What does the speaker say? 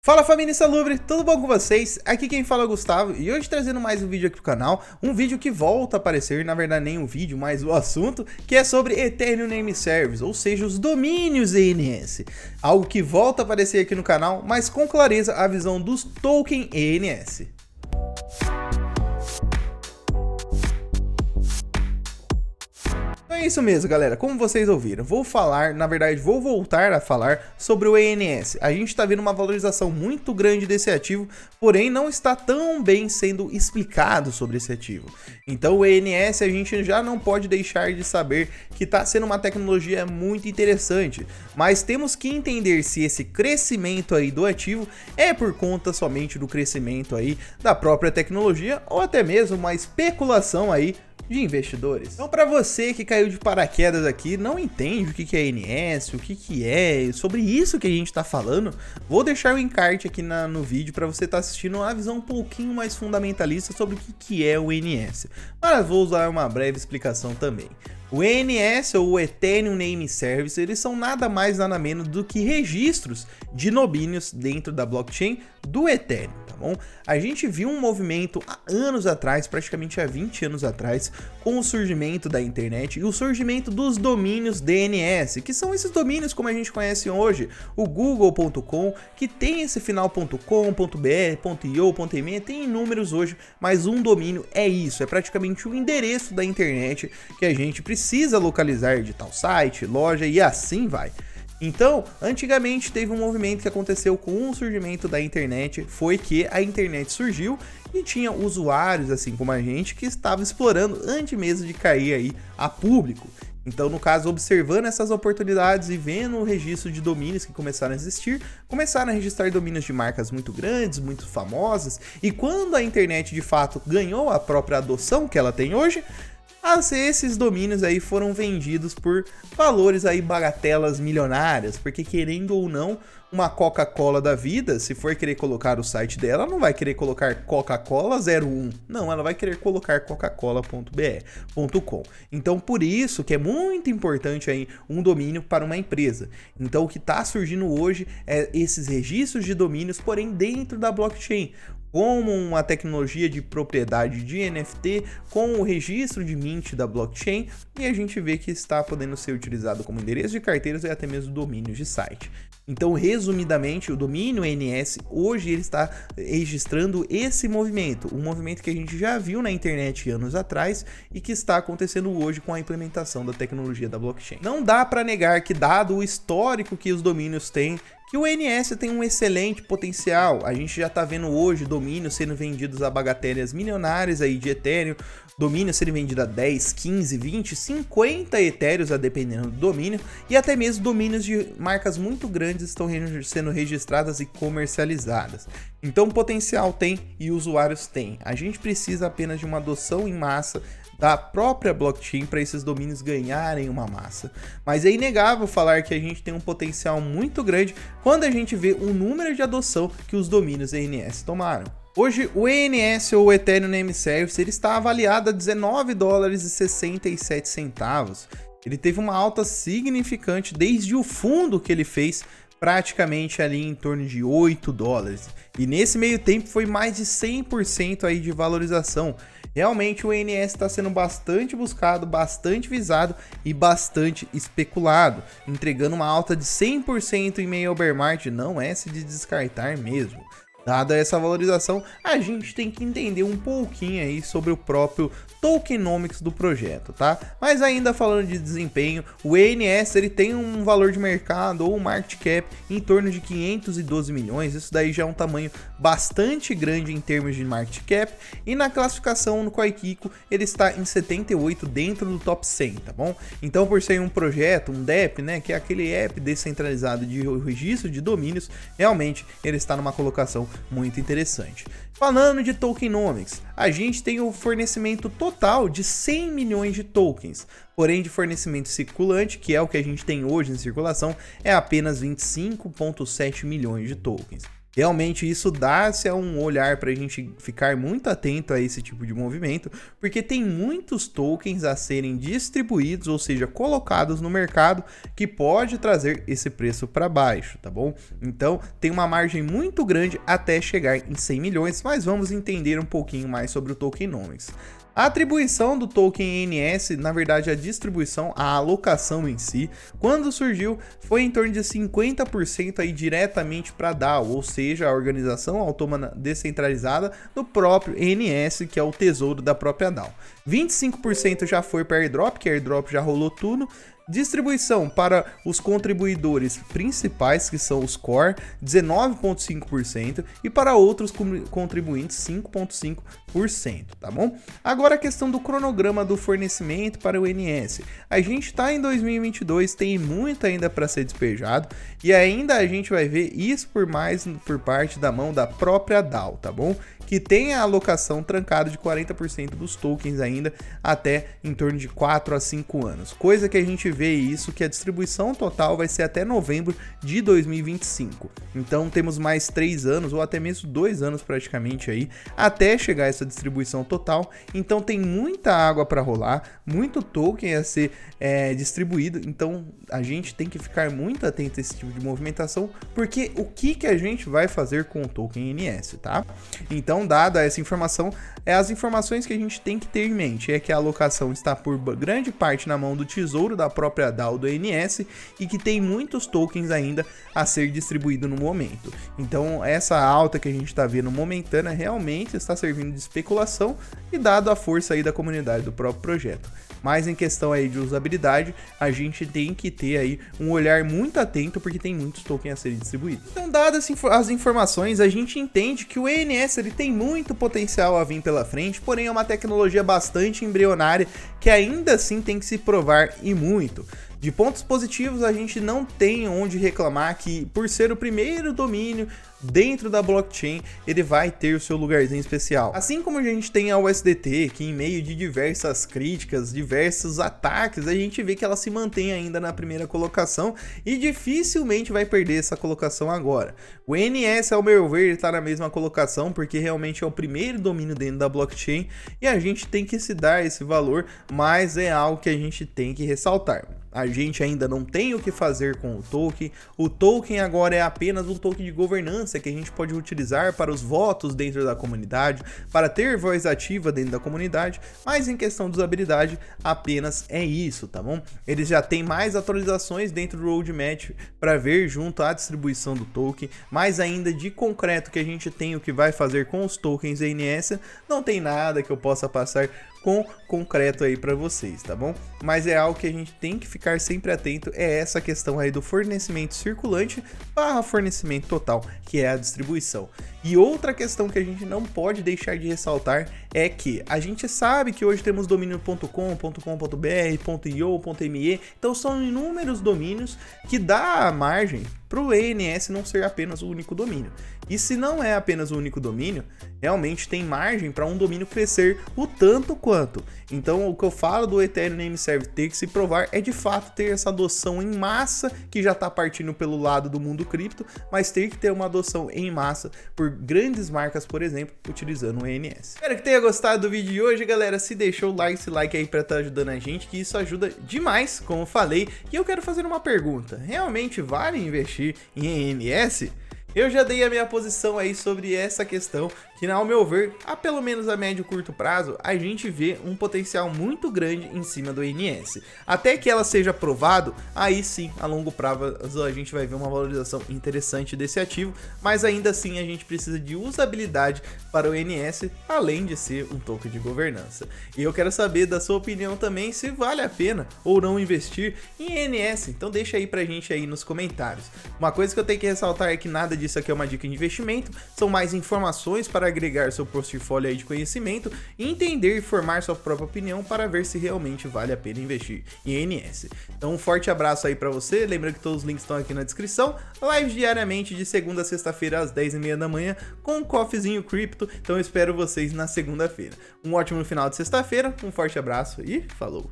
Fala família insalubre, tudo bom com vocês? Aqui quem fala é o Gustavo e hoje trazendo mais um vídeo aqui pro canal, um vídeo que volta a aparecer, na verdade nem um vídeo, mas o assunto, que é sobre Ethereum Name Service, ou seja, os domínios ENS. Algo que volta a aparecer aqui no canal, mas com clareza a visão dos token ENS. Então é isso mesmo, galera. Como vocês ouviram, vou voltar a falar sobre o ENS. A gente está vendo uma valorização muito grande desse ativo, porém não está tão bem sendo explicado sobre esse ativo. Então o ENS a gente já não pode deixar de saber que está sendo uma tecnologia muito interessante, mas temos que entender se esse crescimento aí do ativo é por conta somente do crescimento aí da própria tecnologia ou até mesmo uma especulação aí de investidores. Então, para você que caiu de paraquedas aqui, não entende o que é ENS, o que é, sobre isso que a gente está falando, vou deixar o encarte aqui no vídeo para você estar assistindo uma visão um pouquinho mais fundamentalista sobre o que é o ENS. Mas vou usar uma breve explicação também. O ENS, ou o Ethereum Name Service, eles são nada mais nada menos do que registros de domínios dentro da blockchain do Ethereum, tá bom? A gente viu um movimento há anos atrás, praticamente há 20 anos atrás, com o surgimento da internet e o surgimento dos domínios DNS, que são esses domínios como a gente conhece hoje, o google.com, que tem esse final .com, .br, .io, .me, tem inúmeros hoje, mas um domínio é isso, é praticamente o endereço da internet que a gente precisa localizar de tal site, loja e assim vai. Então, antigamente teve um movimento que aconteceu com o surgimento da internet, foi que a internet surgiu e tinha usuários, assim como a gente, que estavam explorando antes mesmo de cair aí a público. Então, no caso, observando essas oportunidades e vendo o registro de domínios que começaram a existir, começaram a registrar domínios de marcas muito grandes, muito famosas, e quando a internet de fato ganhou a própria adoção que ela tem hoje, esses domínios aí foram vendidos por valores aí bagatelas milionárias, porque querendo ou não, uma Coca-Cola da vida, se for querer colocar o site dela, não vai querer colocar Coca-Cola 01, não, ela vai querer colocar coca-cola.br.com. Então por isso que é muito importante aí um domínio para uma empresa. Então o que está surgindo hoje é esses registros de domínios, porém dentro da blockchain, como uma tecnologia de propriedade de NFT, com o registro de mint da blockchain, e a gente vê que está podendo ser utilizado como endereço de carteiras e até mesmo domínios de site. Então, resumidamente, o domínio ENS hoje ele está registrando esse movimento, um movimento que a gente já viu na internet anos atrás e que está acontecendo hoje com a implementação da tecnologia da blockchain. Não dá para negar que, dado o histórico que os domínios têm, que o ENS tem um excelente potencial. A gente já está vendo hoje domínios sendo vendidos a bagatelas milionárias aí de Ethereum, domínios sendo vendidos a 10, 15, 20, 50 Ethereums, a dependendo do domínio, e até mesmo domínios de marcas muito grandes estão sendo registradas e comercializadas. Então potencial tem e usuários têm. A gente precisa apenas de uma adoção em massa da própria blockchain para esses domínios ganharem uma massa. Mas é inegável falar que a gente tem um potencial muito grande quando a gente vê o número de adoção que os domínios ENS tomaram. Hoje o ENS, ou Ethereum Name Service, ele está avaliado a $19,67. Ele teve uma alta significante desde o fundo que ele fez, praticamente ali em torno de $8. E nesse meio tempo foi mais de 100% aí de valorização. Realmente o ENS está sendo bastante buscado, bastante visado e bastante especulado, entregando uma alta de 100% em meio ao bear market, não é se de descartar mesmo. Dada essa valorização, a gente tem que entender um pouquinho aí sobre o próprio tokenomics do projeto, tá? Mas ainda falando de desempenho, o ENS ele tem um valor de mercado ou market cap em torno de 512 milhões, isso daí já é um tamanho bastante grande em termos de market cap, e na classificação no Coikiko ele está em 78 dentro do top 100, tá bom? Então por ser um projeto, um DEP, né, que é aquele app descentralizado de registro de domínios, realmente ele está numa colocação muito interessante. Falando de tokenomics, a gente tem o fornecimento total de 100 milhões de tokens, porém de fornecimento circulante, que é o que a gente tem hoje em circulação, é apenas 25,7 milhões de tokens. Realmente isso dá-se um olhar para a gente ficar muito atento a esse tipo de movimento, porque tem muitos tokens a serem distribuídos, ou seja, colocados no mercado, que pode trazer esse preço para baixo, tá bom? Então tem uma margem muito grande até chegar em 100 milhões, mas vamos entender um pouquinho mais sobre o tokenomics. A atribuição do token ENS, na verdade a distribuição, a alocação em si, quando surgiu foi em torno de 50% aí diretamente para DAO, ou seja, a organização autônoma descentralizada do próprio ENS, que é o tesouro da própria DAO. 25% já foi para airdrop, que airdrop já rolou tudo. Distribuição para os contribuidores principais, que são os core, 19,5%, e para outros contribuintes, 5,5%, tá bom? Agora a questão do cronograma do fornecimento para o ENS. A gente está em 2022, tem muito ainda para ser despejado, e ainda a gente vai ver isso por parte da mão da própria DAO, tá bom? Que tem a alocação trancada de 40% dos tokens ainda até em torno de 4 a 5 anos. Coisa que a gente vê isso, que a distribuição total vai ser até novembro de 2025. Então temos mais 3 anos ou até mesmo 2 anos praticamente aí até chegar essa distribuição total. Então tem muita água para rolar, muito token a ser distribuído. Então a gente tem que ficar muito atento a esse tipo de movimentação, porque o que a gente vai fazer com o token ENS, tá? Então, dada essa informação, as informações que a gente tem que ter em mente é que a alocação está por grande parte na mão do tesouro da própria DAO do ENS e que tem muitos tokens ainda a ser distribuído no momento. Então essa alta que a gente está vendo momentânea realmente está servindo de especulação e dado a força aí da comunidade do próprio projeto. Mas em questão aí de usabilidade, a gente tem que ter aí um olhar muito atento, porque tem muitos tokens a serem distribuídos. Então, dadas as informações, a gente entende que o ENS ele tem muito potencial a vir pela frente, porém é uma tecnologia bastante embrionária que ainda assim tem que se provar e muito. De pontos positivos, a gente não tem onde reclamar que, por ser o primeiro domínio dentro da blockchain, ele vai ter o seu lugarzinho especial. Assim como a gente tem a USDT, que em meio de diversas críticas, diversos ataques, a gente vê que ela se mantém ainda na primeira colocação e dificilmente vai perder essa colocação agora. O ENS, ao meu ver, está na mesma colocação, porque realmente é o primeiro domínio dentro da blockchain e a gente tem que se dar esse valor, mas é algo que a gente tem que ressaltar. A gente ainda não tem o que fazer com o token agora é apenas um token de governança que a gente pode utilizar para os votos dentro da comunidade, para ter voz ativa dentro da comunidade, mas em questão de usabilidade apenas é isso, tá bom? Eles já têm mais atualizações dentro do roadmap para ver junto à distribuição do token, mas ainda de concreto que a gente tem o que vai fazer com os tokens ENS, não tem nada que eu possa passar com concreto aí para vocês, tá bom? Mas é algo que a gente tem que ficar sempre atento, é essa questão aí do fornecimento circulante barra fornecimento total, que é a distribuição. E outra questão que a gente não pode deixar de ressaltar é que a gente sabe que hoje temos domínio.com, .com.br, .io, .me, então são inúmeros domínios que dá a margem para o ENS não ser apenas o único domínio. E se não é apenas o único domínio, realmente tem margem para um domínio crescer o tanto quanto. Então o que eu falo do Ethereum Name Serve ter que se provar é de fato ter essa adoção em massa, que já está partindo pelo lado do mundo cripto, mas ter que ter uma adoção em massa por grandes marcas, por exemplo, utilizando o ENS. Espero que tenha gostado do vídeo de hoje, galera. Se deixou o like, esse like aí para estar ajudando a gente, que isso ajuda demais, como eu falei. E eu quero fazer uma pergunta: realmente vale investir em ENS? Eu já dei a minha posição aí sobre essa questão, que ao meu ver, a pelo menos a médio e curto prazo, a gente vê um potencial muito grande em cima do ENS. Até que ela seja aprovado, aí sim, a longo prazo a gente vai ver uma valorização interessante desse ativo, mas ainda assim a gente precisa de usabilidade para o ENS, além de ser um token de governança. E eu quero saber da sua opinião também, se vale a pena ou não investir em ENS, então deixa aí pra gente aí nos comentários. Uma coisa que eu tenho que ressaltar é que nada disso aqui é uma dica de investimento, são mais informações para agregar seu portfólio aí de conhecimento, entender e formar sua própria opinião para ver se realmente vale a pena investir em ENS. Então um forte abraço aí para você, lembra que todos os links estão aqui na descrição, lives diariamente de segunda a sexta-feira às 10h30 da manhã com um coffeezinho cripto, então eu espero vocês na segunda-feira. Um ótimo final de sexta-feira, um forte abraço e falou!